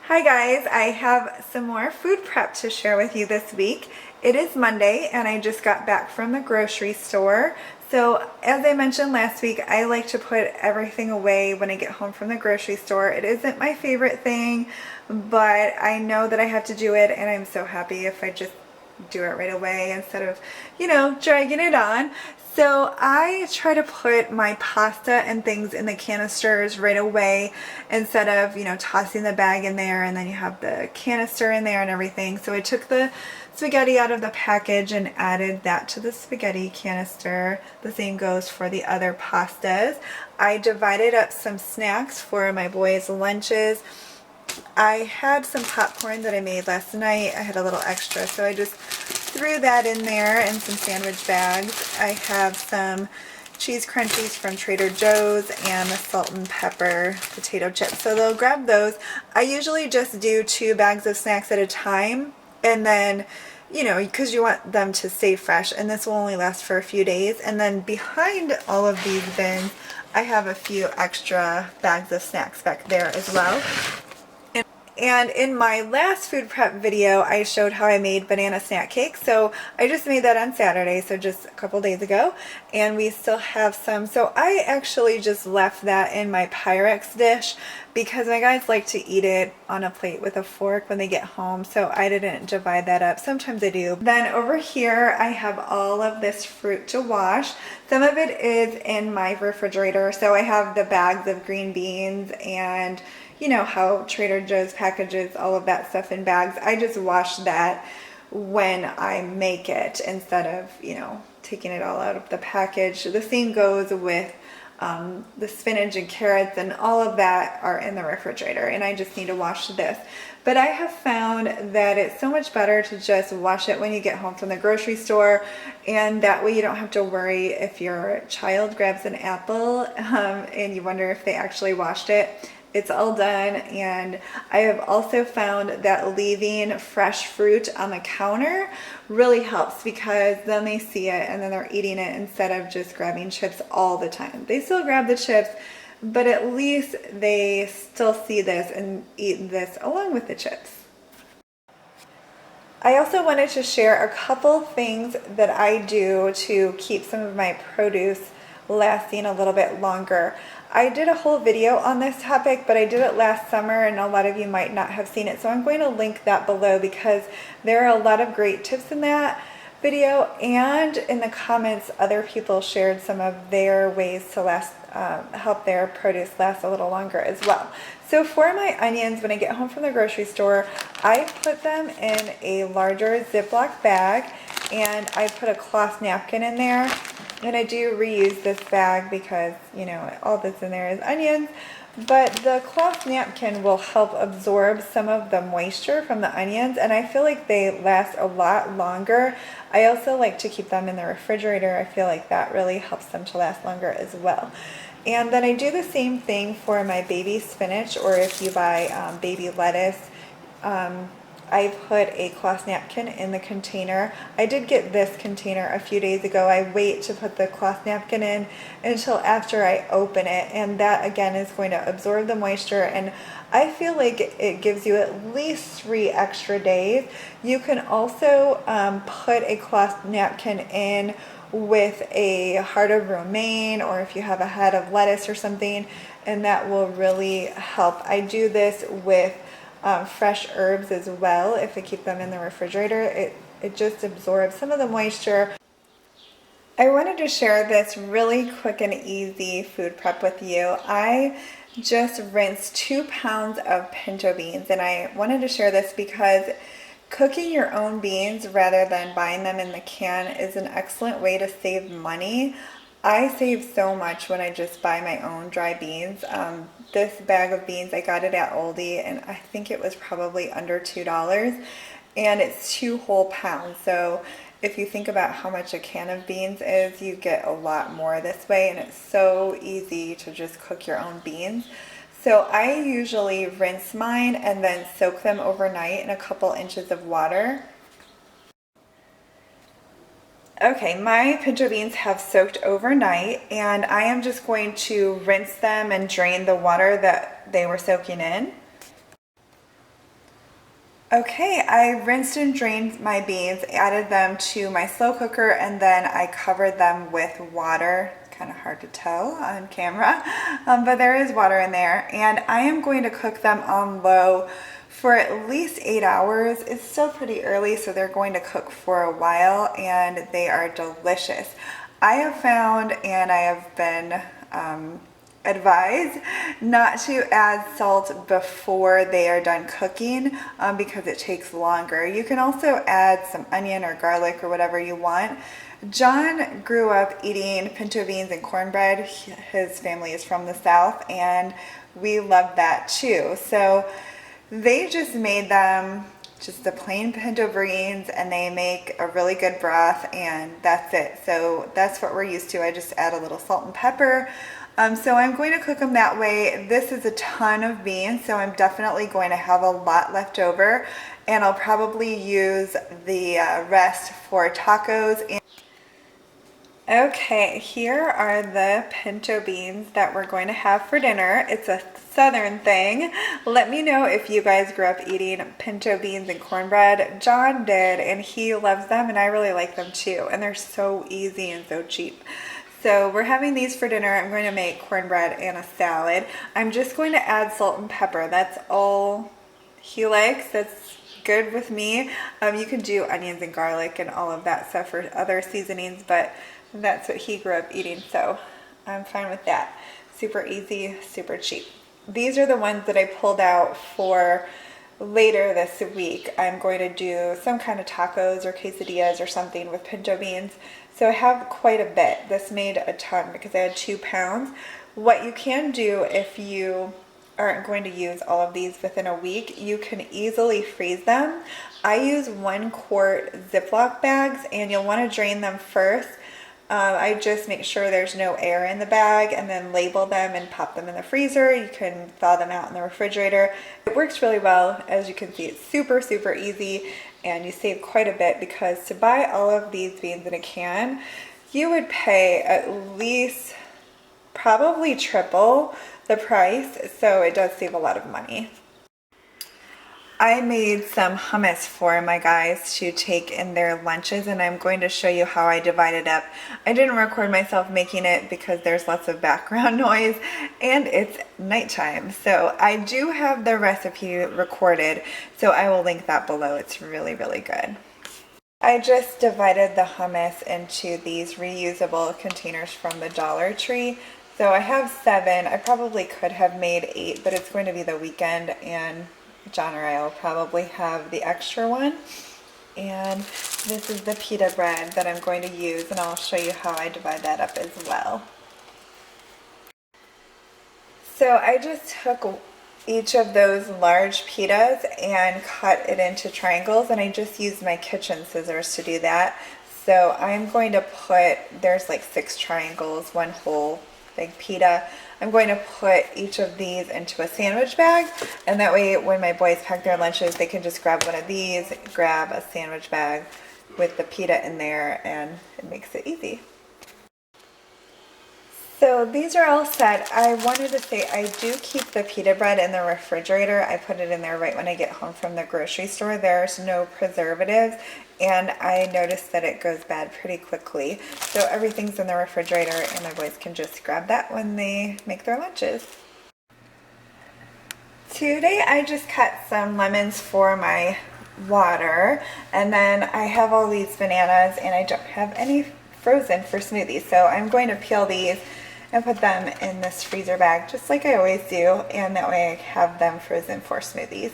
Hi guys, I have some more food prep to share with you this week. It is Monday and I just got back from the grocery store. So as I mentioned last week, I like to put everything away when I get home from the grocery store. It isn't my favorite thing, but I know that I have to do it and I'm so happy if I just do it right away instead of, dragging it on. So I try to put my pasta and things in the canisters right away instead of, tossing the bag in there and then you have the canister in there and everything. So I took the spaghetti out of the package and added that to the spaghetti canister. The same goes for the other pastas. I divided up some snacks for my boys' lunches. I had some popcorn that I made last night. I had a little extra, so I just threw that in there and some sandwich bags. I have some cheese crunchies from Trader Joe's and the salt and pepper potato chips. So they'll grab those. I usually just do 2 bags of snacks at a time, and then because you want them to stay fresh, and this will only last for a few days. And then behind all of these bins, I have a few extra bags of snacks back there as well. And in my last food prep video, I showed how I made banana snack cake. So I just made that on Saturday, so just a couple days ago. And we still have some. So I actually just left that in my Pyrex dish because my guys like to eat it on a plate with a fork when they get home. So I didn't divide that up. Sometimes I do. Then over here, I have all of this fruit to wash. Some of it is in my refrigerator. So I have the bags of green beans and how Trader Joe's packages all of that stuff in bags. I just wash that when I make it instead of, taking it all out of the package. The same goes with the spinach and carrots, and all of that are in the refrigerator, and I just need to wash this. But I have found that it's so much better to just wash it when you get home from the grocery store, and that way you don't have to worry if your child grabs an apple and you wonder if they actually washed it. It's all done. And I have also found that leaving fresh fruit on the counter really helps, because then they see it and then they're eating it instead of just grabbing chips all the time. They still grab the chips, but at least they still see this and eat this along with the chips. I also wanted to share a couple things that I do to keep some of my produce lasting a little bit longer. I did a whole video on this topic, but I did it last summer and a lot of you might not have seen it. So I'm going to link that below because there are a lot of great tips in that video, and in the comments other people shared some of their ways to help their produce last a little longer as well. So for my onions, when I get home from the grocery store, I put them in a larger Ziploc bag and I put a cloth napkin in there. And I do reuse this bag because, all that's in there is onions. But the cloth napkin will help absorb some of the moisture from the onions, and I feel like they last a lot longer. I also like to keep them in the refrigerator. I feel like that really helps them to last longer as well. And then I do the same thing for my baby spinach, or if you buy baby lettuce. I put a cloth napkin in the container. I did get this container a few days ago. I wait to put the cloth napkin in until after I open it, and that again is going to absorb the moisture, and I feel like it gives you at least 3 extra days. You can also put a cloth napkin in with a heart of romaine, or if you have a head of lettuce or something, and that will really help. I do this with fresh herbs as well. If I keep them in the refrigerator, it just absorbs some of the moisture. I wanted to share this really quick and easy food prep with you. I just rinsed 2 pounds of pinto beans, and I wanted to share this because cooking your own beans rather than buying them in the can is an excellent way to save money. I save so much when I just buy my own dry beans. This bag of beans, I got it at Aldi, and I think it was probably under $2, and it's 2 whole pounds. So if you think about how much a can of beans is, you get a lot more this way, and it's so easy to just cook your own beans. So I usually rinse mine and then soak them overnight in a couple inches of water. Okay, my pinto beans have soaked overnight, and I am just going to rinse them and drain the water that they were soaking in. Okay, I rinsed and drained my beans, added them to my slow cooker, and then I covered them with water. Kind of hard to tell on camera, but there is water in there. And I am going to cook them on low for at least 8 hours. It's still pretty early, so they're going to cook for a while, and they are delicious. I have found, and I have been advised not to add salt before they are done cooking because it takes longer. You can also add some onion or garlic or whatever you want. John grew up eating pinto beans and cornbread. His family is from the South, and we love that too. So they just made them just the plain pinto beans, and they make a really good broth, and that's it. So that's what we're used to. I just add a little salt and pepper. So I'm going to cook them that way. This is a ton of beans, so I'm definitely going to have a lot left over, and I'll probably use the rest for tacos. Okay, here are the pinto beans that we're going to have for dinner. It's a southern thing. Let me know if you guys grew up eating pinto beans and cornbread. John did, and he loves them, and I really like them too. And they're so easy and so cheap. So we're having these for dinner. I'm going to make cornbread and a salad. I'm just going to add salt and pepper. That's all he likes. That's good with me. You can do onions and garlic and all of that stuff for other seasonings, but that's what he grew up eating, so I'm fine with that. Super easy, super cheap. These are the ones that I pulled out for later this week. I'm going to do some kind of tacos or quesadillas or something with pinto beans. So I have quite a bit. This made a ton because I had 2 pounds. What you can do if you aren't going to use all of these within a week, you can easily freeze them. I use 1 quart Ziploc bags, and you'll want to drain them first. I just make sure there's no air in the bag and then label them and pop them in the freezer. You can thaw them out in the refrigerator. It works really well. As you can see, it's super, super easy, and you save quite a bit because to buy all of these beans in a can, you would pay at least probably triple the price, so it does save a lot of money. I made some hummus for my guys to take in their lunches, and I'm going to show you how I divide it up. I didn't record myself making it because there's lots of background noise and it's nighttime. So I do have the recipe recorded, so I will link that below. It's really, really good. I just divided the hummus into these reusable containers from the Dollar Tree. So I have 7. I probably could have made 8, but it's going to be the weekend, and John or I will probably have the extra one. And this is the pita bread that I'm going to use, and I'll show you how I divide that up as well. So I just took each of those large pitas and cut it into triangles, and I just used my kitchen scissors to do that. So I'm going to put, there's like 6 triangles, 1 whole big pita. I'm going to put each of these into a sandwich bag, and that way when my boys pack their lunches, they can just grab one of these, grab a sandwich bag with the pita in there, and it makes it easy. So these are all set. I wanted to say I do keep the pita bread in the refrigerator. I put it in there right when I get home from the grocery store. There's no preservatives, and I noticed that it goes bad pretty quickly. So everything's in the refrigerator, and my boys can just grab that when they make their lunches. Today I just cut some lemons for my water, and then I have all these bananas, and I don't have any frozen for smoothies. So I'm going to peel these and put them in this freezer bag just like I always do, and that way I have them frozen for smoothies.